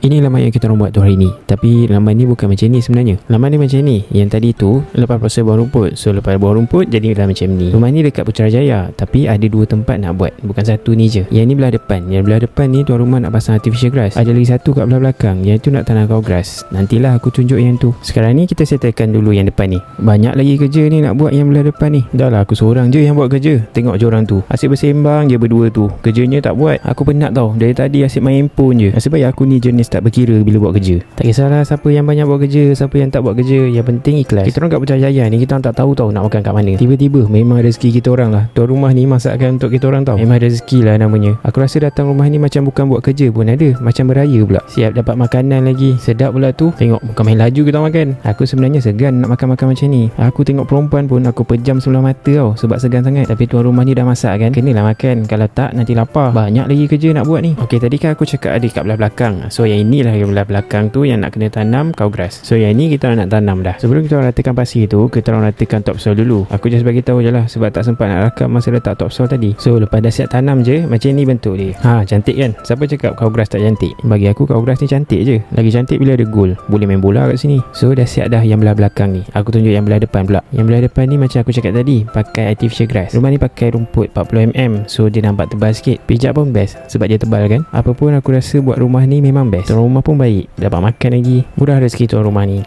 Ini laman yang kita orang buat tu hari ni. Tapi laman ni bukan macam ni sebenarnya. Laman ni macam ni. Yang tadi tu lepas proses buang rumput. So lepas buang rumput jadilah macam ni. Rumah ni dekat Putrajaya, tapi ada 2 tempat nak buat, bukan satu ni je. Yang ni belah depan. Yang belah depan ni tuan rumah nak pasang artificial grass. Ada lagi satu kat belah belakang, yang tu nak tanam cow grass. Nantilah aku tunjuk yang tu. Sekarang ni kita settlekan dulu yang depan ni. Banyak lagi kerja ni nak buat yang belah depan ni. Dah lah, aku seorang je yang buat kerja. Tengok je orang tu, asyik bersembang je berdua tu. Kerjanya tak buat. Aku penat tau. Dari tadi asyik main handphone je. Nasib baik aku ni jenis tak berkira bila buat kerja. Tak kisahlah siapa yang banyak buat kerja, siapa yang tak buat kerja, yang penting ikhlas. Kita orang kat Putrajaya ni, kita orang tak tahu tau nak makan kat mana. Tiba-tiba memang rezeki kita orang lah. Tuan rumah ni masakkan untuk kita orang tau. Memang rezeki lah namanya. Aku rasa datang rumah ni macam bukan buat kerja pun ada, macam beraya pula. Siap dapat makanan lagi. Sedap pula tu. Tengok bukan main laju kita makan. Aku sebenarnya segan nak makan-makan macam ni. Aku tengok perempuan pun aku pejam sebelah mata tau, sebab segan sangat. Tapi tuan rumah ni dah masak kan, kenalah makan. Kalau tak nanti lapar. Banyak lagi kerja nak buat ni. Okey, tadi kan aku cakap ada kat belah belakang. So yang inilah yang belah belakang tu yang nak kena tanam cow grass. So yang ni kita nak tanam dah. Sebelum kita ratakan pasir tu, kita orang ratakan topsoil dulu. Aku just bagi tahu je lah sebab tak sempat nak rakam masa letak topsoil tadi. So lepas dah siap tanam je, macam ni bentuk dia. Cantik kan? Siapa cakap cow grass tak cantik? Bagi aku cow grass ni cantik je. Lagi cantik bila ada goal. Boleh main bola kat sini. So dah siap dah yang belah belakang ni. Aku tunjuk yang belah depan pula. Yang belah depan ni macam aku cakap tadi, pakai artificial grass. Rumah ni pakai rumput 40mm. So dia nampak tebal sikit. Pijak pun best sebab dia tebal kan. Apa pun aku rasa buat rumah ni memang best. Tuan rumah pun baik, dapat makan lagi. Murah rezeki tuan rumah ni.